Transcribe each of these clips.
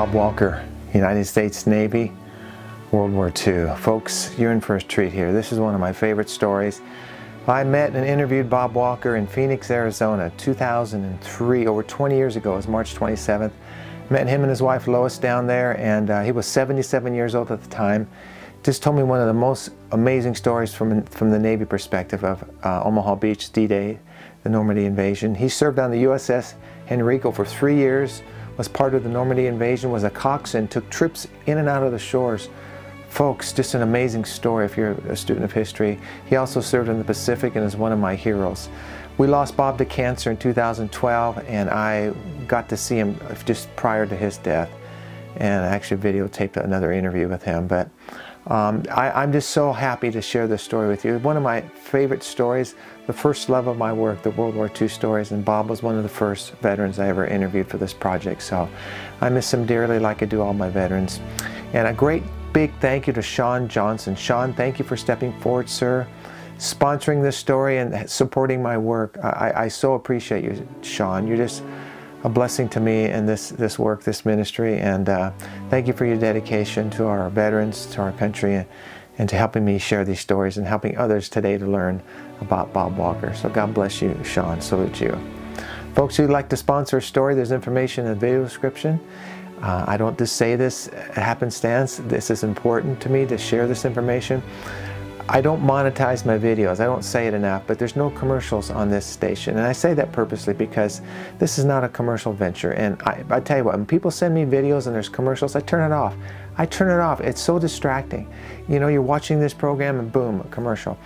Bob Walker, United States Navy, World War II. Folks, you're in for a treat here. This is one of my favorite stories. I met and interviewed Bob Walker in Phoenix, Arizona, 2003, over 20 years ago. It was March 27th. Met him and his wife Lois down there, and he was 77 years old at the time. Just told me one of the most amazing stories from the Navy perspective of Omaha Beach, D-Day, the Normandy invasion. He served on the U.S.S. Henrico for 3 years, was part of the Normandy invasion, was a coxswain, took trips in and out of the shores. Folks, just an amazing story if you're a student of history. He also served in the Pacific and is one of my heroes. We lost Bob to cancer in 2012, and I got to see him just prior to his death, and I actually videotaped another interview with him. But I'm just so happy to share this story with you. One of my favorite stories, the first love of my work, the World War II stories, and Bob was one of the first veterans I ever interviewed for this project. So I miss him dearly, like I do all my veterans. And a great big thank you to Sean Johnson. Sean, thank you for stepping forward, sir, sponsoring this story and supporting my work. I so appreciate you, Sean. You're just a blessing to me and this work, this ministry, and thank you for your dedication to our veterans, to our country, and to helping me share these stories and helping others today to learn about Bob Walker. So God bless you, Sean. Salute you. Folks who'd like to sponsor a story, there's information in the video description. I don't just say this happenstance. This is important to me to share this information. I don't monetize my videos. I don't say it enough, but there's no commercials on this station. And I say that purposely because this is not a commercial venture. And I tell you what, when people send me videos and there's commercials, I turn it off. I turn it off. It's so distracting. You know, you're watching this program and boom, a commercial.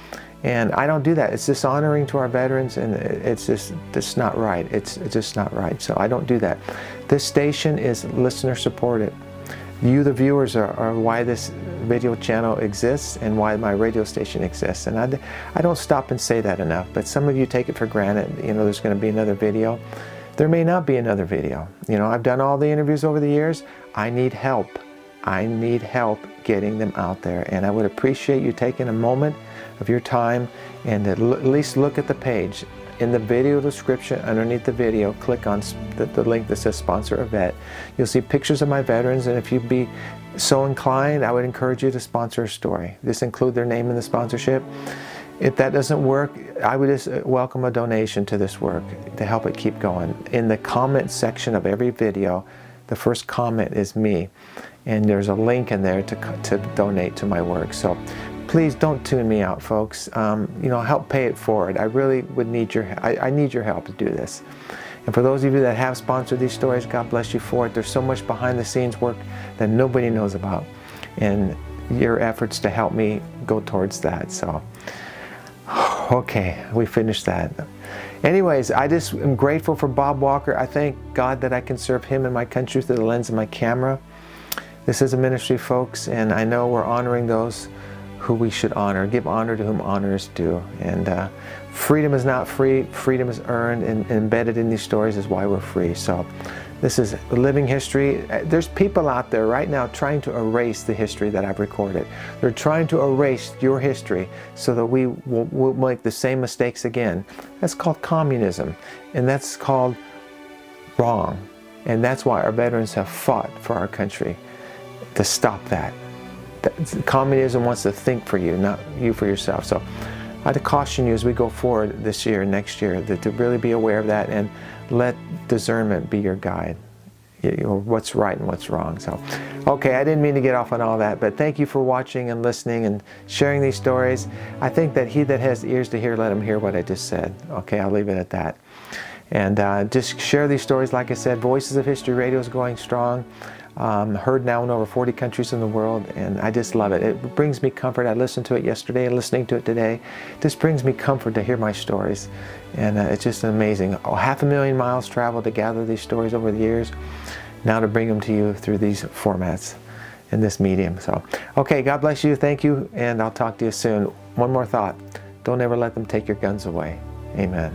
And I don't do that. It's dishonoring to our veterans, and it's not right. It's just not right. So I don't do that. This station is listener supported. You, the viewers, are why this video channel exists and why my radio station exists. And I don't stop and say that enough, but some of you take it for granted. You know, there's going to be another video. There may not be another video. You know, I've done all the interviews over the years. I need help. I need help getting them out there. And I would appreciate you taking a moment of your time and at least look at the page. In the video description underneath the video, click on the link that says Sponsor a Vet. You'll see pictures of my veterans, and if you'd be so inclined, I would encourage you to sponsor a story. Just include their name in the sponsorship. If that doesn't work, I would just welcome a donation to this work to help it keep going. In the comment section of every video, the first comment is me, and there's a link in there to donate to my work. So please don't tune me out, folks. You know, help pay it forward. I really would need I need your help to do this. And for those of you that have sponsored these stories, God bless you for it. There's so much behind the scenes work that nobody knows about, and your efforts to help me go towards that. So, okay, we finished that. Anyways, I just am grateful for Bob Walker. I thank God that I can serve him and my country through the lens of my camera. This is a ministry, folks, and I know we're honoring those who we should honor. Give honor to whom honor is due. And freedom is not free. Freedom is earned, and embedded in these stories is why we're free. So this is living history. There's people out there right now trying to erase the history that I've recorded. They're trying to erase your history so that we will make the same mistakes again. That's called communism, and that's called wrong. And that's why our veterans have fought for our country, to stop that. Communism wants to think for you, not you for yourself. So I'd caution you as we go forward this year and next year to really be aware of that and let discernment be your guide. You know, what's right and what's wrong. So, okay, I didn't mean to get off on all that, but thank you for watching and listening and sharing these stories. I think that he that has ears to hear, let him hear what I just said. Okay, I'll leave it at that. And just share these stories. Like I said, Voices of History Radio is going strong. Heard now in over 40 countries in the world, and I just love it. It brings me comfort. I listened to it yesterday, listening to it today. This brings me comfort to hear my stories, and it's just amazing. 500,000 miles traveled to gather these stories over the years, now to bring them to you through these formats in this medium. So, okay, God bless you. Thank you, and I'll talk to you soon. One more thought. Don't ever let them take your guns away. Amen.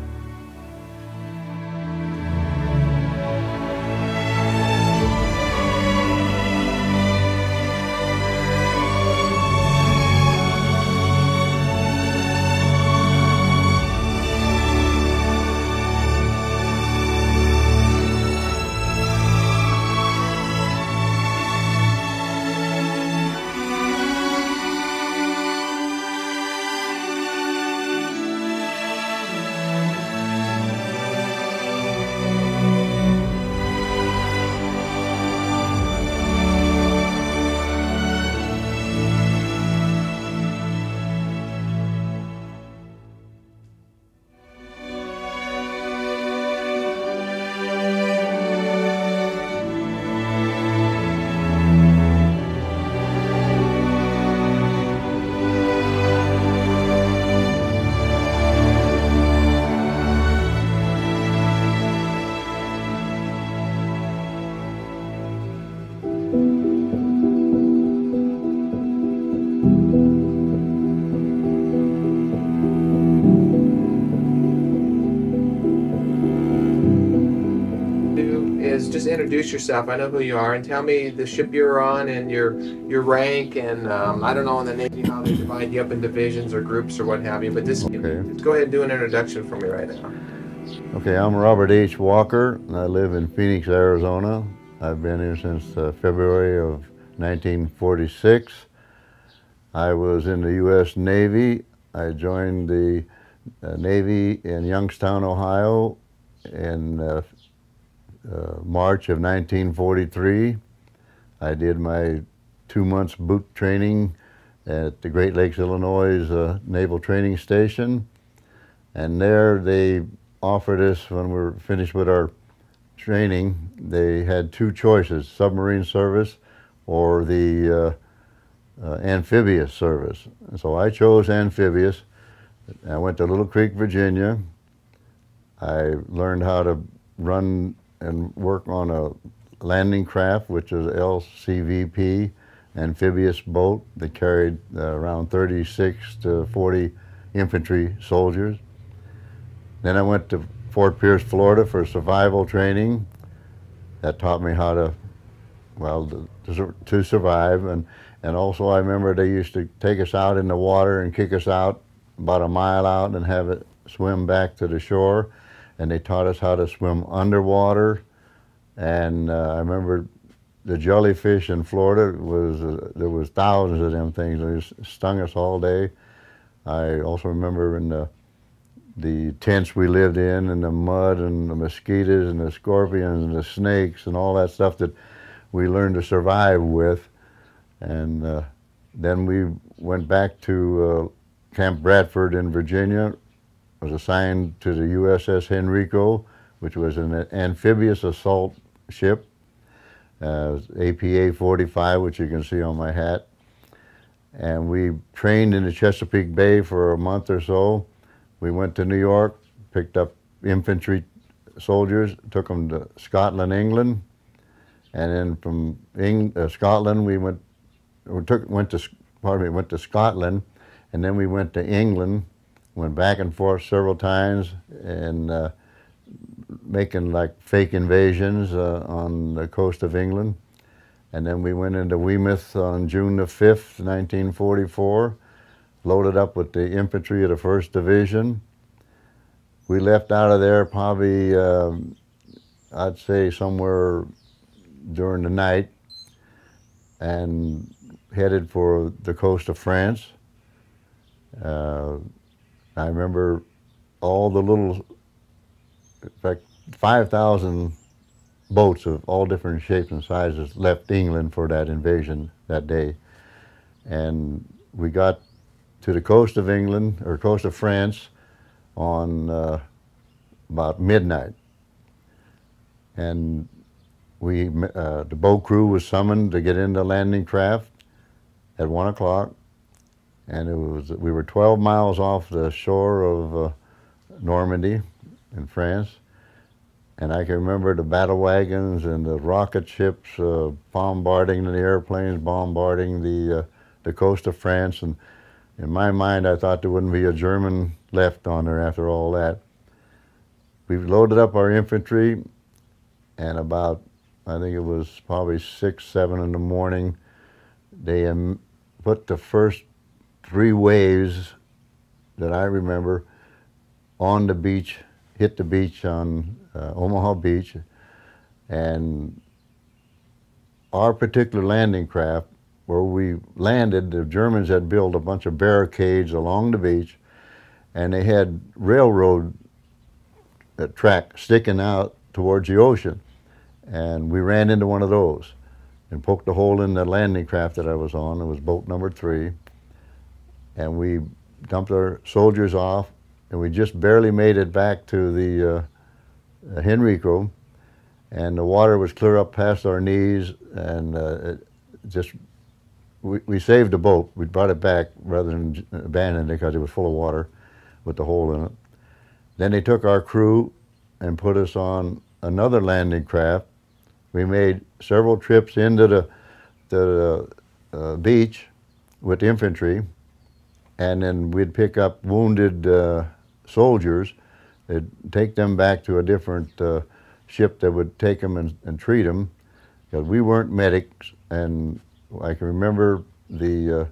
is just introduce yourself. I know who you are, and tell me the ship you're on and your rank, and I don't know in the Navy how they divide you up in divisions or groups or what have you, but just go ahead and do an introduction for me right now. Okay, I'm Robert H. Walker, and I live in Phoenix, Arizona. I've been here since February of 1946. I was in the U.S. Navy. I joined the Navy in Youngstown, Ohio in March of 1943. I did my 2 months boot training at the Great Lakes, Illinois Naval Training Station. And there they offered us, when we were finished with our training, they had two choices: submarine service or the amphibious service. And so I chose amphibious. I went to Little Creek, Virginia. I learned how to run and work on a landing craft, which is LCVP, amphibious boat that carried around 36 to 40 infantry soldiers. Then I went to Fort Pierce, Florida for survival training. That taught me how to, well, to survive. And also I remember they used to take us out in the water and kick us out about a mile out and have it swim back to the shore. And they taught us how to swim underwater. And I remember the jellyfish in Florida, there was thousands of them things. They just stung us all day. I also remember in the tents we lived in, and the mud and the mosquitoes and the scorpions and the snakes and all that stuff that we learned to survive with. And then we went back to Camp Bradford in Virginia. Was assigned to the U.S.S. Henrico, which was an amphibious assault ship, APA-45, which you can see on my hat. And we trained in the Chesapeake Bay for a month or so. We went to New York, picked up infantry soldiers, took them to Scotland, England, and then from Scotland we went to Scotland, and then we went to England. Went back and forth several times and making like fake invasions on the coast of England. And then we went into Weymouth on June the 5th, 1944, loaded up with the infantry of the 1st Division. We left out of there probably, I'd say somewhere during the night, and headed for the coast of France. I remember all the little, in fact, 5,000 boats of all different shapes and sizes left England for that invasion that day. And we got to the coast of England, or coast of France, on about midnight. And the boat crew was summoned to get into landing craft at 1 o'clock. And we were 12 miles off the shore of Normandy in France. And I can remember the battle wagons and the rocket ships bombarding the airplanes, bombarding the coast of France. And in my mind, I thought there wouldn't be a German left on there after all that. We loaded up our infantry, and about, I think it was probably 6, 7 in the morning, they put the first 3 waves that I remember on the beach, hit the beach on Omaha Beach. And our particular landing craft, where we landed, the Germans had built a bunch of barricades along the beach, and they had railroad track sticking out towards the ocean. And we ran into one of those and poked a hole in the landing craft that I was on. It was boat number 3. And we dumped our soldiers off, and we just barely made it back to the Henrico, and the water was clear up past our knees, and we saved the boat. We brought it back rather than abandon it because it was full of water with the hole in it. Then they took our crew and put us on another landing craft. We made several trips into the beach with infantry, and then we'd pick up wounded soldiers. They'd take them back to a different ship that would take them and treat them, because we weren't medics. And I can remember the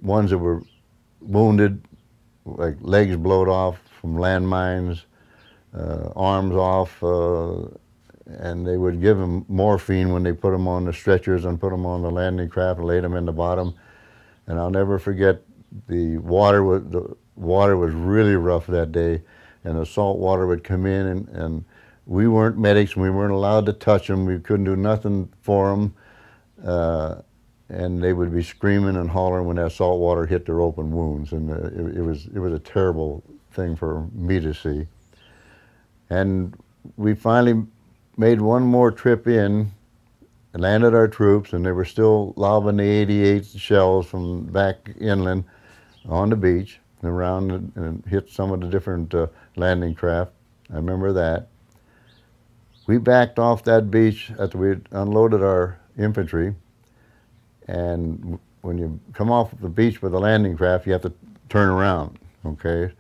ones that were wounded, like legs blowed off from landmines, arms off, and they would give them morphine when they put them on the stretchers and put them on the landing craft and laid them in the bottom. And I'll never forget, the water was really rough that day, and the salt water would come in, and we weren't medics, and we weren't allowed to touch them. We couldn't do nothing for them, and they would be screaming and hollering when that salt water hit their open wounds, and it was a terrible thing for me to see. And we finally made one more trip in, and landed our troops, and they were still lobbing the 88 shells from back inland on the beach and around, and hit some of the different landing craft. I remember that. We backed off that beach after we unloaded our infantry, and when you come off the beach with a landing craft, you have to turn around, okay?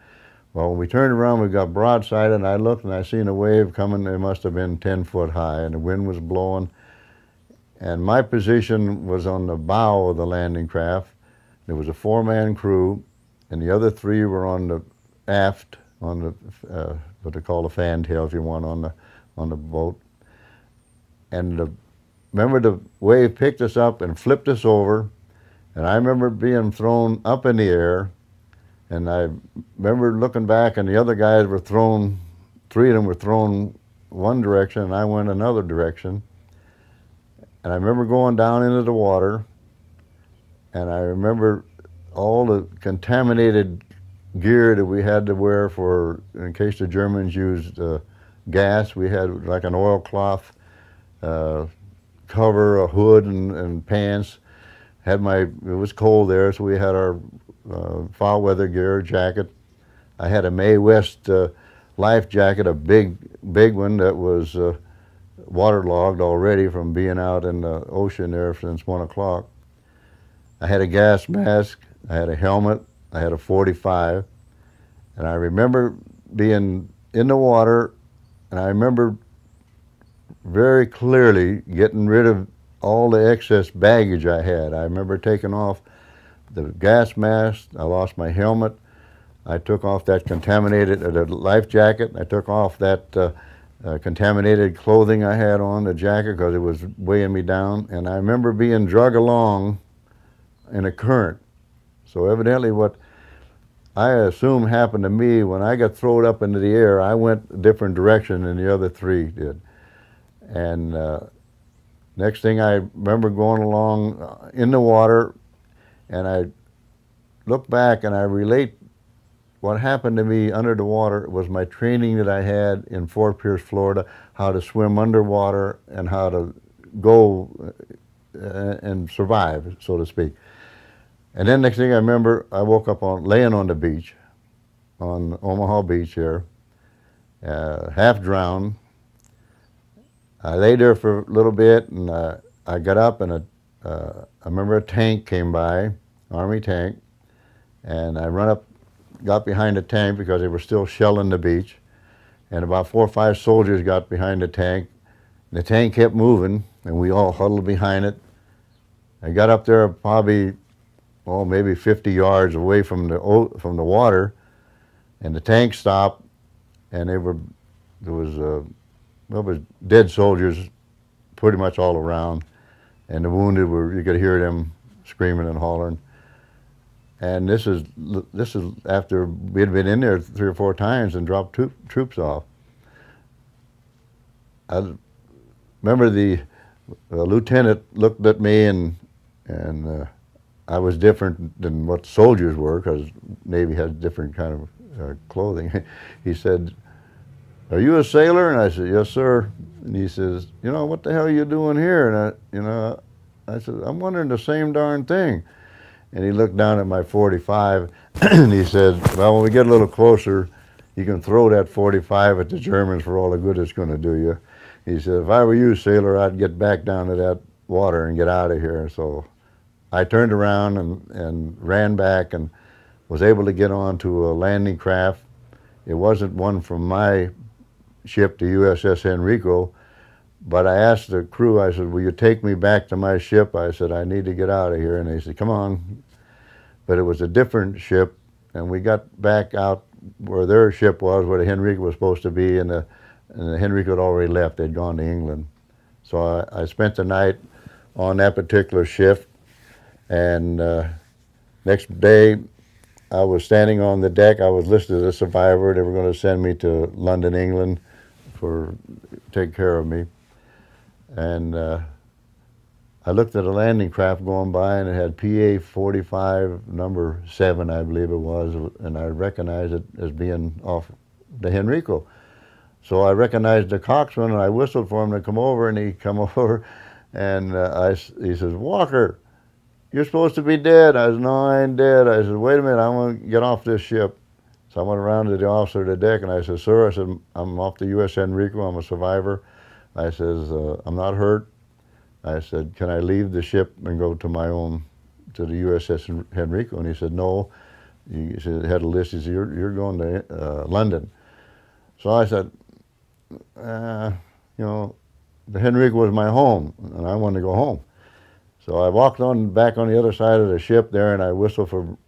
Well, when we turned around, we got broadside, and I looked and I seen a wave coming. It must have been 10 foot high, and the wind was blowing. And my position was on the bow of the landing craft. There was a 4-man crew, and the other 3 were on the aft, on the what they call the fantail, if you want, on the boat. And remember, the wave picked us up and flipped us over, and I remember being thrown up in the air. And I remember looking back, and the other guys were thrown, 3 of them were thrown one direction, and I went another direction. And I remember going down into the water, and I remember all the contaminated gear that we had to wear for, in case the Germans used gas. We had like an oilcloth cover, a hood, and pants. It was cold there, so we had our foul weather gear, jacket. I had a Mae West life jacket, a big one that was waterlogged already from being out in the ocean there since 1 o'clock. I had a gas mask, I had a helmet, I had a 45, and I remember being in the water, and I remember very clearly getting rid of all the excess baggage I had. I remember taking off the gas mask, I lost my helmet, I took off that contaminated the life jacket, I took off that contaminated clothing I had on, the jacket, because it was weighing me down, and I remember being dragged along in a current. So evidently what I assume happened to me, when I got thrown up into the air, I went a different direction than the other 3 did. And next thing, I remember going along in the water, and I look back and I relate what happened to me under the water was my training that I had in Fort Pierce, Florida, how to swim underwater and how to go and survive, so to speak. And then next thing I remember, I woke up laying on the beach, on Omaha Beach here, half drowned. I lay there for a little bit, and I got up, and I remember a tank came by, Army tank, and I run up, got behind the tank because they were still shelling the beach, and about 4 or 5 soldiers got behind the tank. And the tank kept moving, and we all huddled behind it. I got up there probably, oh, maybe 50 yards away from the water, and the tank stopped, and there was dead soldiers pretty much all around, and the wounded you could hear them screaming and hollering. And this is after we had been in there 3 or 4 times and dropped troops off. I remember the lieutenant looked at me, and I was different than what soldiers were, because Navy has different kind of clothing. He said, "Are you a sailor?" And I said, "Yes, sir." And he says, "You know, what the hell are you doing here?" And I said, "I'm wondering the same darn thing." And he looked down at my 45, and he said, "Well, when we get a little closer, you can throw that 45 at the Germans for all the good it's going to do you." He said, "If I were you, sailor, I'd get back down to that water and get out of here." So I turned around and ran back and was able to get onto a landing craft. It wasn't one from my ship, the U.S.S. Henrico, but I asked the crew, I said, will you take me back to my ship? I said, I need to get out of here. And they said, come on. But it was a different ship, and we got back out where their ship was, where the Henrico was supposed to be, and the Henrico had already left. They'd gone to England. So I spent the night on that particular shift, and next day I was standing on the deck. I was listed as a survivor. They were going to send me to London, England, for take care of me. And I looked at a landing craft going by, and it had PA-45, number 7, I believe it was, and I recognized it as being off the Henrico. So I recognized the coxswain, and I whistled for him to come over, and he come over, and he says, Walker, you're supposed to be dead. I said, no, I ain't dead. I said, wait a minute, I want to get off this ship. So I went around to the officer of the deck, and I said, sir, I said, I'm off the U.S. Henrico, I'm a survivor. I says, I'm not hurt. I said, can I leave the ship and go to my own, to the U.S.S. Henrico? And he said, no. He said, had a list. He said, you're going to London. So I said, you know, the Henrico was my home, and I wanted to go home. So I walked back on the other side of the ship there, and I whistled for,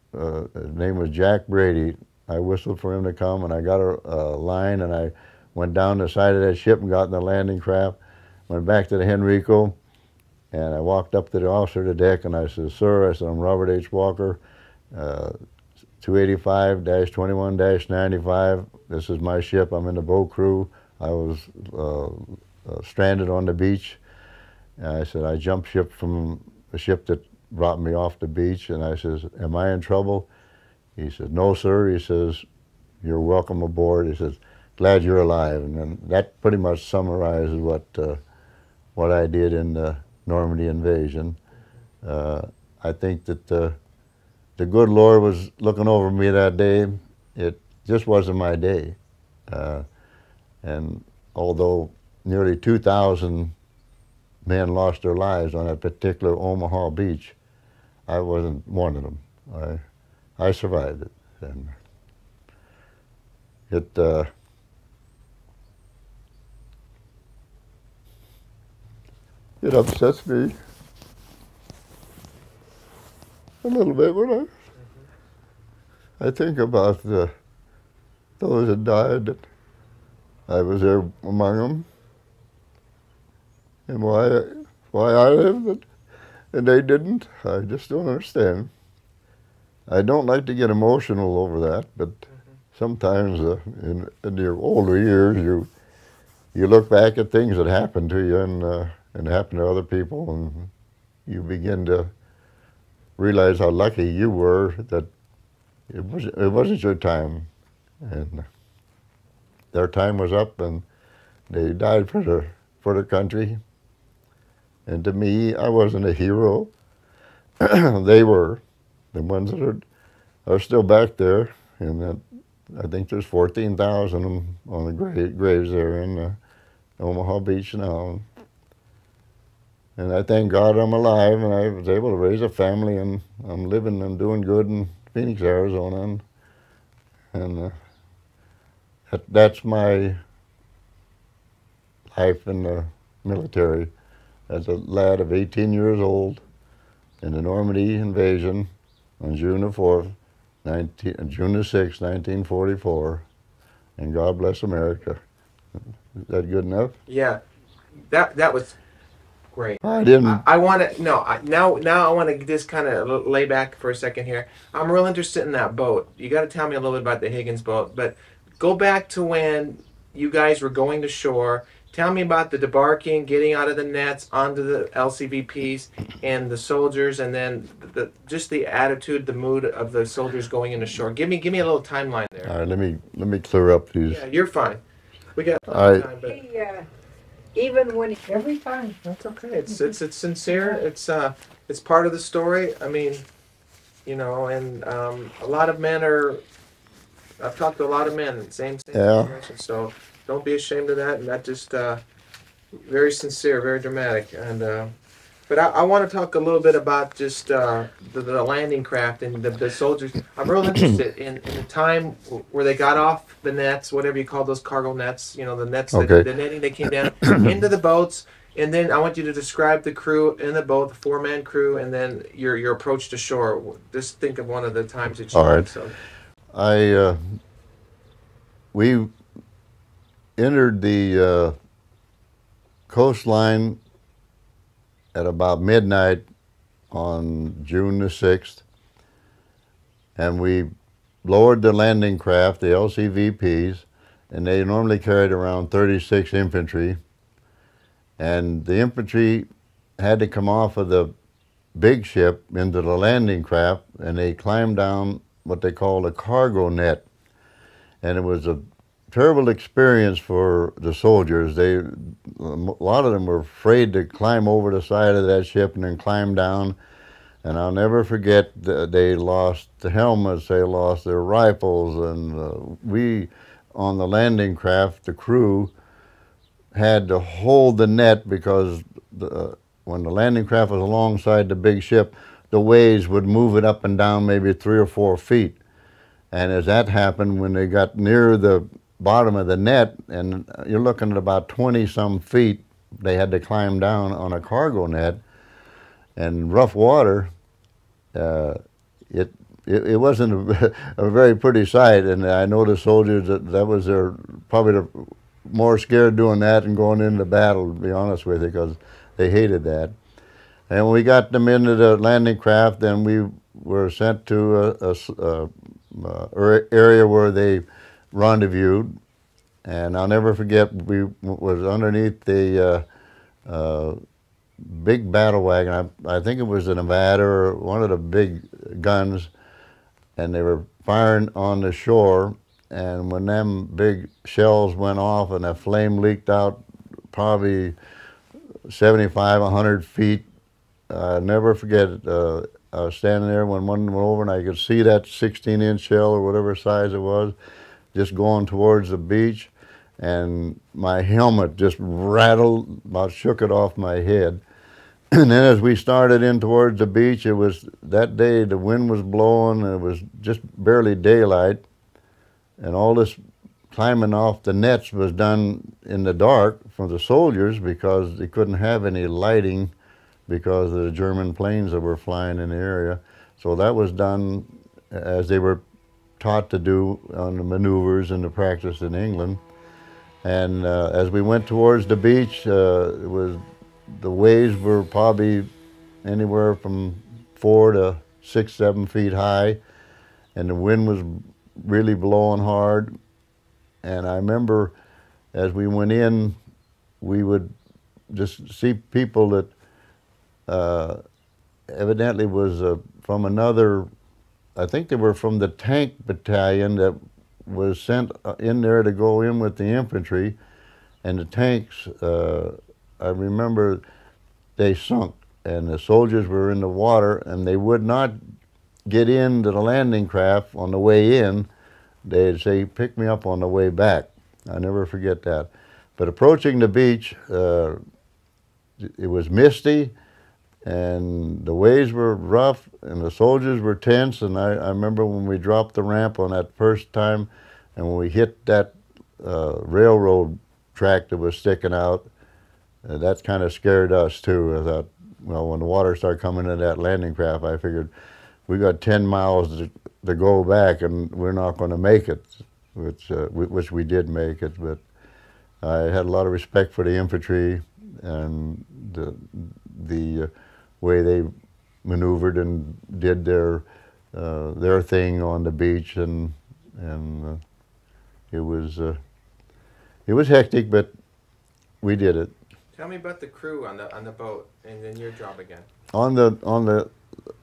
his name was Jack Brady. I whistled for him to come, and I got a line, and I went down the side of that ship and got in the landing craft, went back to the Henrico, and I walked up to the officer of the deck, and I said, sir, I said, I'm Robert H. Walker, 285-21-95. This is my ship. I'm in the boat crew. I was stranded on the beach. And I said, I jumped ship from a ship that brought me off the beach, and I says, am I in trouble? He said, no, sir. He says, you're welcome aboard. He says, glad you're alive. And then that pretty much summarizes what I did in the Normandy invasion. I think that the good Lord was looking over me that day. It just wasn't my day. And although nearly 2,000 men lost their lives on that particular Omaha beach, I wasn't one of them. I survived it. And it upsets me a little bit when I think about those that died, that I was there among them, and why I lived and they didn't. I just don't understand. I don't like to get emotional over that, but sometimes in your older years, you look back at things that happened to you and happened to other people, and you begin to realize how lucky you were that it wasn't your time, and their time was up, and they died for the country. And to me, I wasn't a hero. They were. The ones that are still back there, and that, I think there's 14,000 on the graves there in Omaha Beach now. And I thank God I'm alive, and I was able to raise a family, and I'm living and doing good in Phoenix, Arizona, and that's my life in the military. As a lad of 18 years old in the Normandy invasion on June the 6th, 1944, and God bless America. Is that good enough? Yeah, that was great. I didn't. I want to now I want to just kind of lay back for a second here. I'm real interested in that boat. You got to tell me a little bit about the Higgins boat, but go back to when you guys were going to shore. Tell me about the debarking, getting out of the nets onto the LCVPs, and the soldiers, and then just the attitude, the mood of the soldiers going into shore. Give me a little timeline there. All right, let me clear up these. Yeah, you're fine. We got plenty of time, but even when every time. that's okay. It's sincere. It's part of the story. I mean, you know, and a lot of men are. I've talked to a lot of men, same situation. So don't be ashamed of that, and that just very sincere, very dramatic. And But I want to talk a little bit about just the landing craft and the soldiers. I'm real interested in the time where they got off the nets, whatever you call those cargo nets, you know, the nets, Okay. the netting that came down into the boats. And then I want you to describe the crew in the boat, the four-man crew, and then your approach to shore. Just think of one of the times that you All right. went. So We entered the coastline at about midnight on June the 6th, and we lowered the landing craft, the LCVPs, and they normally carried around 36 infantry, and the infantry had to come off of the big ship into the landing craft, and they climbed down what they called a cargo net, and it was a terrible experience for the soldiers. A lot of them were afraid to climb over the side of that ship and then climb down. And I'll never forget that they lost the helmets, they lost their rifles, and we, on the landing craft, the crew, had to hold the net because when the landing craft was alongside the big ship, the waves would move it up and down maybe 3 or 4 feet. And as that happened, when they got near the bottom of the net, and you're looking at about 20-some feet, they had to climb down on a cargo net. And rough water, it wasn't a very pretty sight. And I know the soldiers that was probably more scared doing that than going into battle, to be honest with you, because they hated that. And when we got them into the landing craft, then we were sent to a area where they rendezvoused, and I'll never forget, we was underneath the big battle wagon. I think it was a Nevada or one of the big guns, and they were firing on the shore, and when them big shells went off and a flame leaked out probably 75, 100 feet, I'll never forget it. I was standing there when one went over, and I could see that 16-inch shell or whatever size it was just going towards the beach, and my helmet just rattled, about shook it off my head. And then as we started in towards the beach, it was, that day the wind was blowing, and it was just barely daylight, and all this climbing off the nets was done in the dark from the soldiers because they couldn't have any lighting because of the German planes that were flying in the area. So that was done as they were taught to do on the maneuvers and the practice in England. And as we went towards the beach, the waves were probably anywhere from 4 to 6, 7 feet high, and the wind was really blowing hard. And I remember as we went in, we would just see people that evidently was from another, I think they were from the tank battalion that was sent in there to go in with the infantry. And the tanks, I remember they sunk, and the soldiers were in the water, and they would not get into the landing craft on the way in. They'd say, "Pick me up on the way back." I never forget that. But approaching the beach, it was misty, and the waves were rough, and the soldiers were tense. And I remember when we dropped the ramp on that first time, and when we hit that railroad track that was sticking out, that kind of scared us too. I thought, well, when the water started coming into that landing craft, I figured we got 10 miles to go back, and we're not going to make it, which we did make it. But I had a lot of respect for the infantry and the way they maneuvered and did their thing on the beach, and it was hectic, but we did it. Tell me about the crew on the boat, and then your job again. On the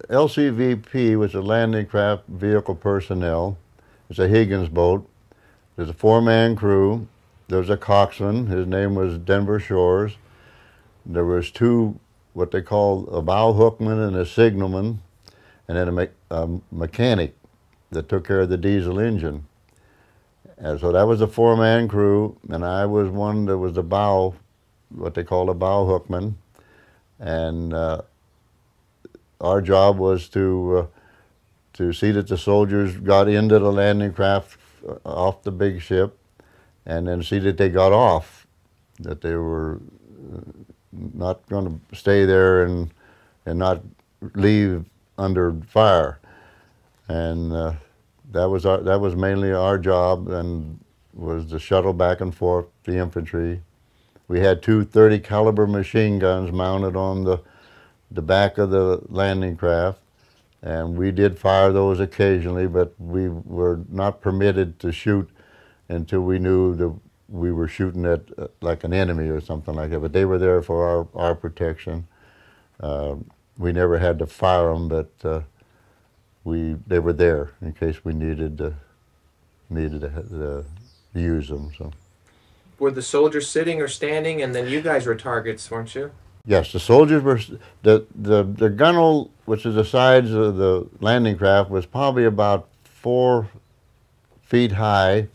LCVP, which is a landing craft vehicle personnel, it's a Higgins boat. There's a 4-man crew. There's a coxswain. His name was Denver Shores. There was 2, what they call a bow hookman and a signalman, and then a mechanic that took care of the diesel engine. And so that was a 4-man crew, and I was one that was the bow, what they call a bow hookman. and our job was to see that the soldiers got into the landing craft off the big ship, and then see that they got off, that they were not going to stay there and not leave under fire. And that was mainly our job, and was to shuttle back and forth the infantry. We had two 30 caliber machine guns mounted on the back of the landing craft, and we did fire those occasionally, but we were not permitted to shoot until we knew that we were shooting at like an enemy or something like that. But they were there for our protection. We never had to fire them, but they were there in case we needed to use them. So. Were the soldiers sitting or standing, and then you guys were targets, weren't you? Yes, the soldiers were. The gunwale, which is the sides of the landing craft, was probably about 4 feet high,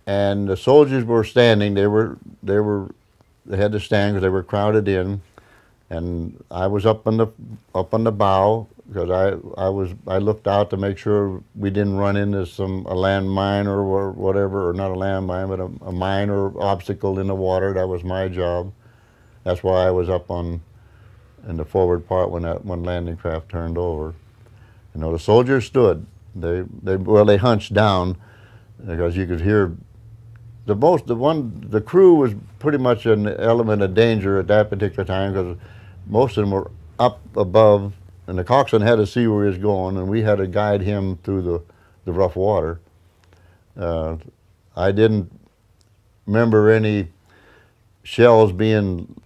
and the soldiers were standing. They had to stand because they were crowded in, and I was up on the bow because I looked out to make sure we didn't run into a landmine or whatever, or not a landmine, but a mine or obstacle in the water. That was my job. That's why I was up in the forward part when landing craft turned over. You know, the soldiers stood. They hunched down because you could hear the crew was pretty much an element of danger at that particular time because most of them were up above, and the coxswain had to see where he was going, and we had to guide him through the rough water. I didn't remember any shells being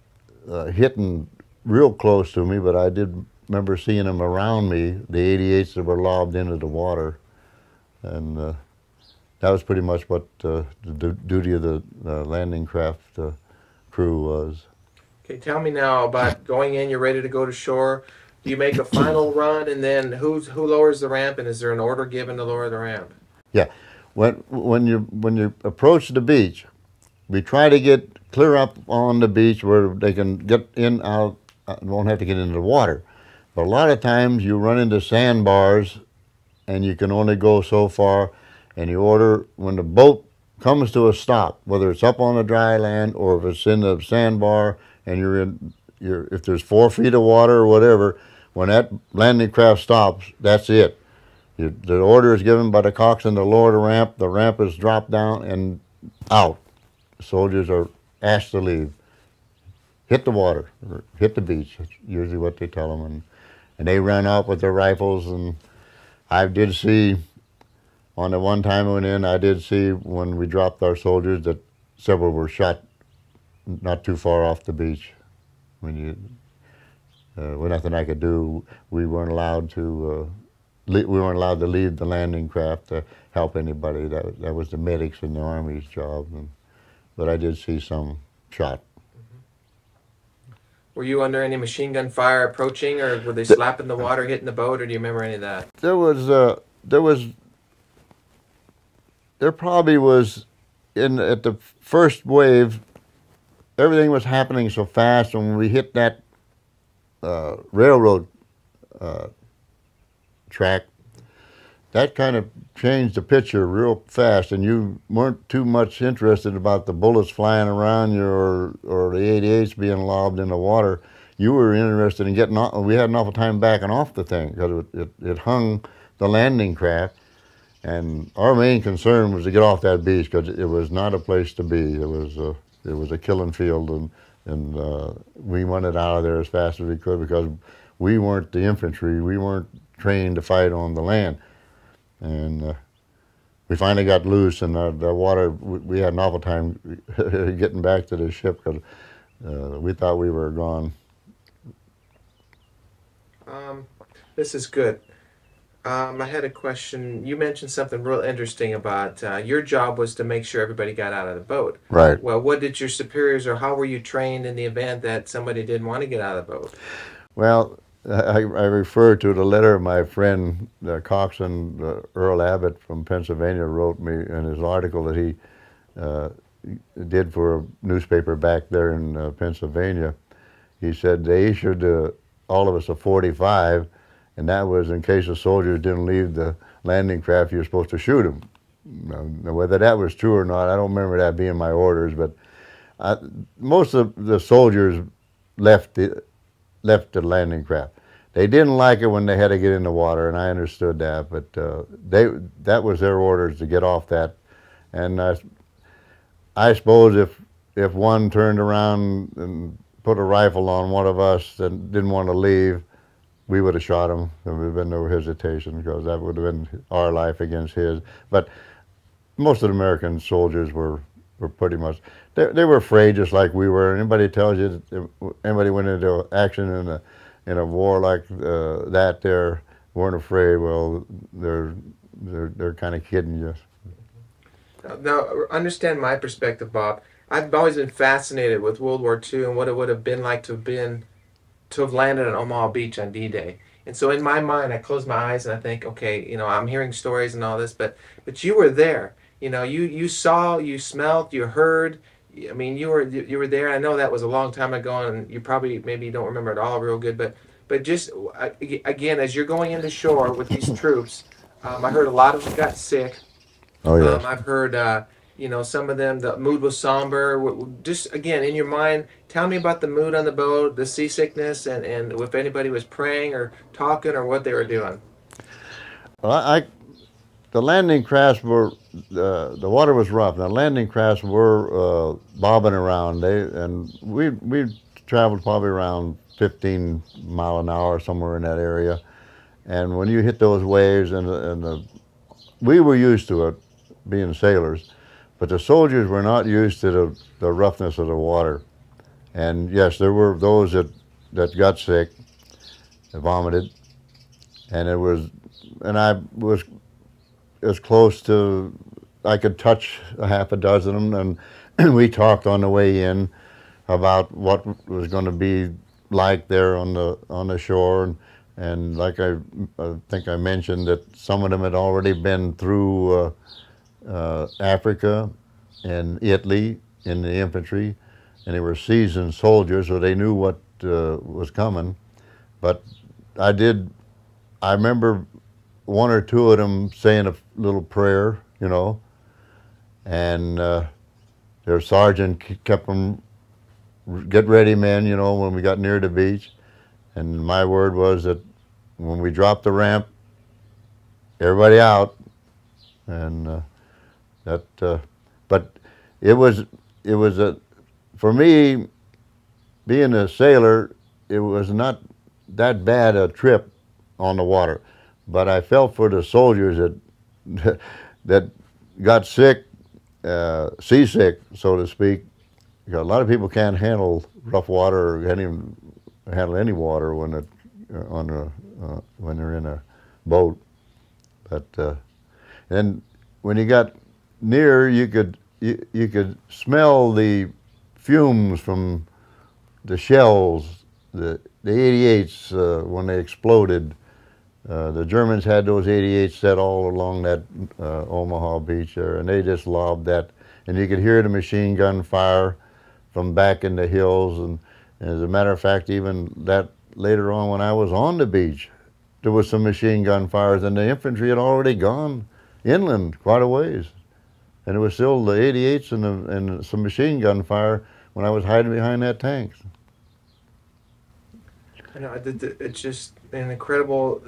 hitting real close to me, but I did remember seeing them around me, the 88s that were lobbed into the water. And that was pretty much what the duty of the landing craft crew was. Okay, tell me now about going in, you're ready to go to shore. Do you make a final run, and then who lowers the ramp, and is there an order given to lower the ramp? Yeah, when you approach the beach, we try to get clear up on the beach where they can get in, out, won't have to get into the water. But a lot of times you run into sandbars and you can only go so far, and you order, when the boat comes to a stop, whether it's up on the dry land or if it's in the sandbar and if there's 4 feet of water or whatever, when that landing craft stops, that's it. The order is given by the coxswain to lower the ramp is dropped down and out. Soldiers are asked to leave. Hit the water, or hit the beach. That's usually what they tell them. And they ran out with their rifles. And I did see, on the one time I went in, I did see when we dropped our soldiers that several were shot not too far off the beach. With nothing I could do, we weren't allowed to leave the landing craft to help anybody. That was the medics in the Army's job. But I did see some shot. Were you under any machine gun fire approaching, or were they slapping the water, hitting the boat, or do you remember any of that? There probably was, at the first wave, everything was happening so fast, and when we hit that railroad track, that kind of changed the picture real fast, and you weren't too much interested about the bullets flying around you or the 88s being lobbed in the water. You were interested in getting off. We had an awful time backing off the thing because it hung the landing craft, and our main concern was to get off that beach because it was not a place to be. It was a killing field, and we wanted out of there as fast as we could because we weren't the infantry. We weren't trained to fight on the land. And we finally got loose, and the water, we had an awful time getting back to the ship because we thought we were gone. This is good. I had a question. You mentioned something real interesting about your job was to make sure everybody got out of the boat. Right. Well, what did your superiors, or how were you trained in the event that somebody didn't want to get out of the boat? Well, I refer to the letter my friend, the coxswain Earl Abbott from Pennsylvania, wrote me in his article that he did for a newspaper back there in Pennsylvania. he said they issued all of us a 45, and that was in case the soldiers didn't leave the landing craft, you were supposed to shoot them. Now, whether that was true or not, I don't remember that being my orders, but most of the soldiers left the landing craft. They didn't like it when they had to get in the water, and I understood that, but that was their orders to get off that. And I suppose if one turned around and put a rifle on one of us that didn't want to leave, we would have shot him. There would have been no hesitation, because that would have been our life against his. But most of the American soldiers were pretty much, they were afraid just like we were. Anybody tells you that anybody went into action in a war like that, they weren't afraid, well, they're kind of kidding you. Now, understand my perspective, Bob. I've always been fascinated with World War II and what it would have been like to have landed on Omaha Beach on D-Day. And so in my mind, I close my eyes and I think, okay, you know, I'm hearing stories and all this, but you were there. You know, you saw, you smelled, you heard. I mean, you were there. I know that was a long time ago, and you probably maybe don't remember it all real good. But just again, as you're going into shore with these troops, I heard a lot of them got sick. Oh yes. I've heard, you know, some of them, the mood was somber. Just again, in your mind, tell me about the mood on the boat, the seasickness, and if anybody was praying or talking or what they were doing. Well, the landing crafts were, the water was rough. The landing crafts were bobbing around. We traveled probably around 15 mile an hour, somewhere in that area. And when you hit those waves, we were used to it, being sailors, but the soldiers were not used to the roughness of the water. And yes, there were those that got sick, vomited, and I was as close to, I could touch a half a dozen of them, and we talked on the way in about what was going to be like there on the shore, and like I think I mentioned that some of them had already been through Africa and Italy in the infantry, and they were seasoned soldiers, so they knew what was coming. But I remember one or two of them saying a little prayer, you know, and their sergeant kept them, get ready, men, you know, when we got near the beach. And my word was that when we dropped the ramp, everybody out. And but it was for me, being a sailor, it was not that bad a trip on the water. But I felt for the soldiers that got sick, seasick, so to speak. Because a lot of people can't handle rough water, or can't even handle any water when they're in a boat. But and when you got near, you could smell the fumes from the shells, the 88s when they exploded. The Germans had those 88s set all along that Omaha Beach there, and they just lobbed that. And you could hear the machine gun fire from back in the hills. And as a matter of fact, even that later on when I was on the beach, there was some machine gun fires, and the infantry had already gone inland quite a ways. And it was still the 88s and some machine gun fire when I was hiding behind that tank. I know, it's just an incredible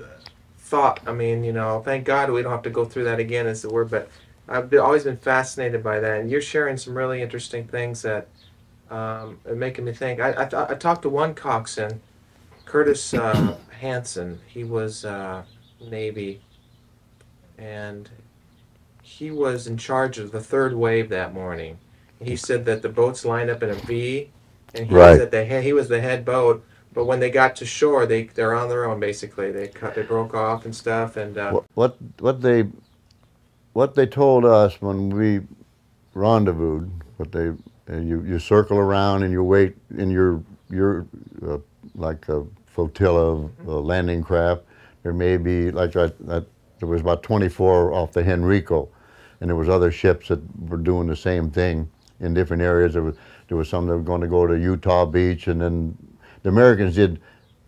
thought. I mean, you know, thank God we don't have to go through that again, is the word, but I've always been fascinated by that, and you're sharing some really interesting things that are making me think. I talked to one coxswain, Curtis Hansen. He was Navy, and he was in charge of the third wave that morning. He said that the boats lined up in a V, and he was the head boat. But when they got to shore, they're on their own basically. They broke off and stuff. And what they told us when we rendezvoused, you circle around and you wait in your like a flotilla of landing craft. There may be there was about 24 off the Henrico, and there was other ships that were doing the same thing in different areas. There was some that were going to go to Utah Beach, and then the Americans did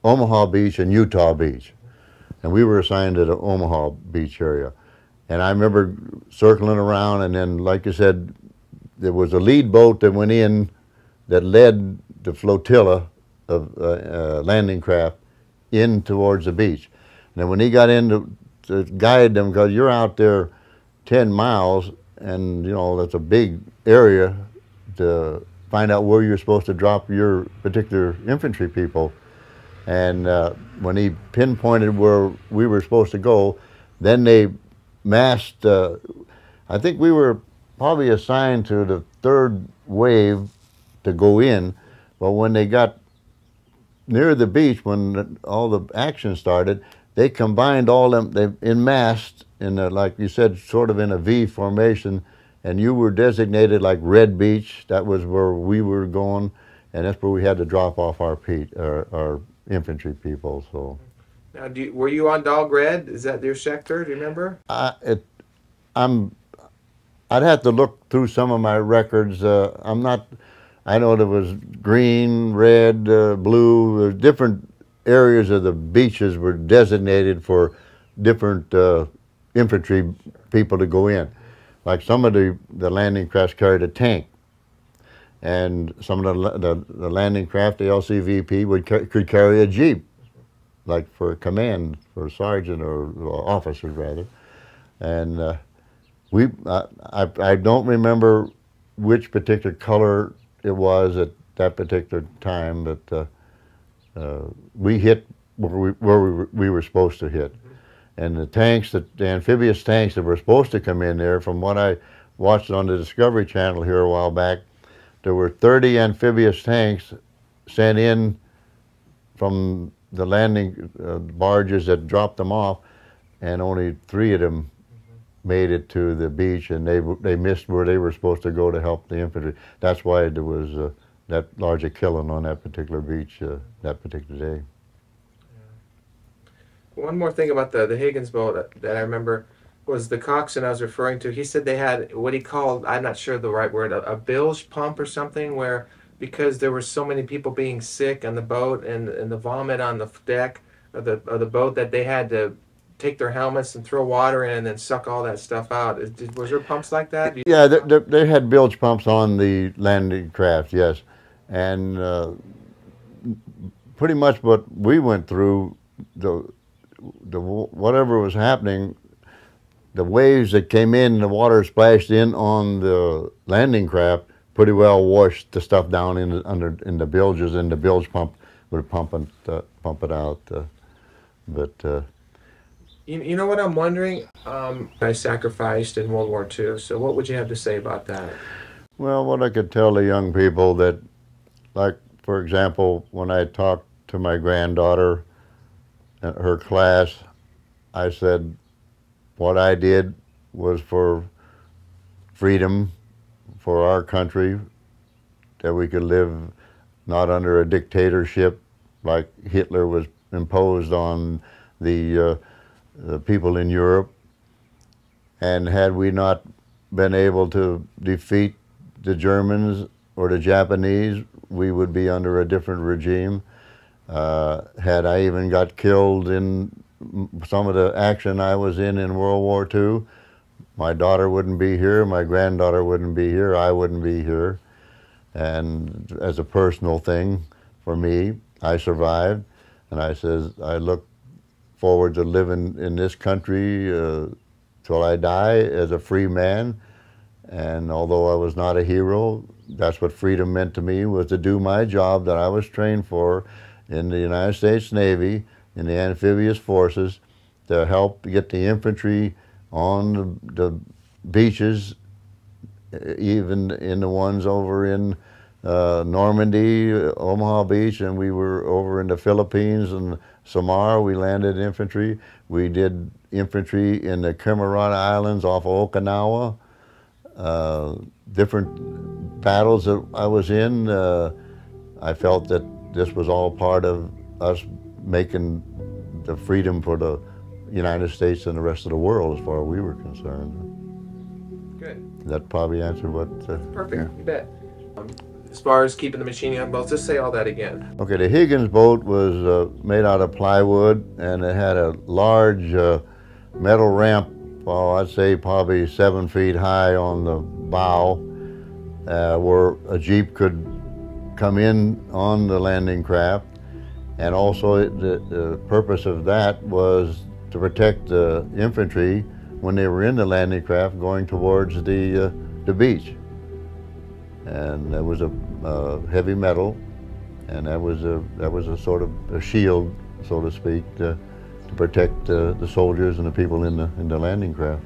Omaha Beach and Utah Beach. And we were assigned to the Omaha Beach area. And I remember circling around, and then, like you said, there was a lead boat that went in that led the flotilla of landing craft in towards the beach. And then when he got in to guide them, because you're out there 10 miles, and you know, that's a big area to find out where you're supposed to drop your particular infantry people. And when he pinpointed where we were supposed to go, then they massed, I think we were probably assigned to the third wave to go in, but when they got near the beach, when all the action started, they combined all them, they enmassed in a, like you said, sort of in a V formation, and you were designated like Red Beach. That was where we were going, and that's where we had to drop off our infantry people. So, now, were you on Dog Red? Is that your sector? Do you remember? I'd have to look through some of my records. I'm not. I know there was green, red, blue. Different areas of the beaches were designated for different infantry people to go in. Like some of the landing crafts carried a tank, and some of the landing craft, the LCVP, could carry a jeep, like for command, for a sergeant or officers rather. And I don't remember which particular color it was at that particular time, but we hit where we were supposed to hit. And the tanks, the amphibious tanks that were supposed to come in there, from what I watched on the Discovery Channel here a while back, there were 30 amphibious tanks sent in from the landing barges that dropped them off, and only 3 of them made it to the beach, and they missed where they were supposed to go to help the infantry. That's why there was that large a killing on that particular beach that particular day. One more thing about the Higgins boat that I remember was the coxswain I was referring to. He said they had what he called, I'm not sure the right word, a bilge pump or something, where because there were so many people being sick on the boat and the vomit on the deck of the boat, that they had to take their helmets and throw water in and then suck all that stuff out. Was there pumps like that? Yeah, they had bilge pumps on the landing craft, yes. And pretty much what we went through, whatever was happening, the waves that came in, the water splashed in on the landing craft, pretty well washed the stuff down in the bilges, and the bilge pump would pump it out. You know what I'm wondering? I sacrificed in World War II, so what would you have to say about that? Well, what I could tell the young people that, like, for example, when I talked to my granddaughter at her class, I said what I did was for freedom, for our country, that we could live not under a dictatorship like Hitler was imposed on the people in Europe. And had we not been able to defeat the Germans or the Japanese, we would be under a different regime. Had I even got killed in some of the action I was in World War II, my daughter wouldn't be here, my granddaughter wouldn't be here, I wouldn't be here. And as a personal thing for me, I survived, and I says, I look forward to living in this country till I die as a free man. And although I was not a hero, that's what freedom meant to me, was to do my job that I was trained for in the United States Navy, in the amphibious forces, to help get the infantry on the beaches, even in the ones over in Normandy, Omaha Beach, and we were over in the Philippines and Samar. We landed infantry. We did infantry in the Camarata Islands off of Okinawa. Different battles that I was in, I felt that this was all part of us making the freedom for the United States and the rest of the world as far as we were concerned. Good. That probably answered what... Perfect, you bet. as far as keeping the machine gun boats? Just say all that again. Okay, the Higgins boat was made out of plywood, and it had a large metal ramp, well, I'd say probably 7 feet high on the bow, where a Jeep could come in on the landing craft. And also the purpose of that was to protect the infantry when they were in the landing craft going towards the beach. And that was a heavy metal, and that was a sort of a shield, so to speak, to protect the soldiers and the people in the landing craft.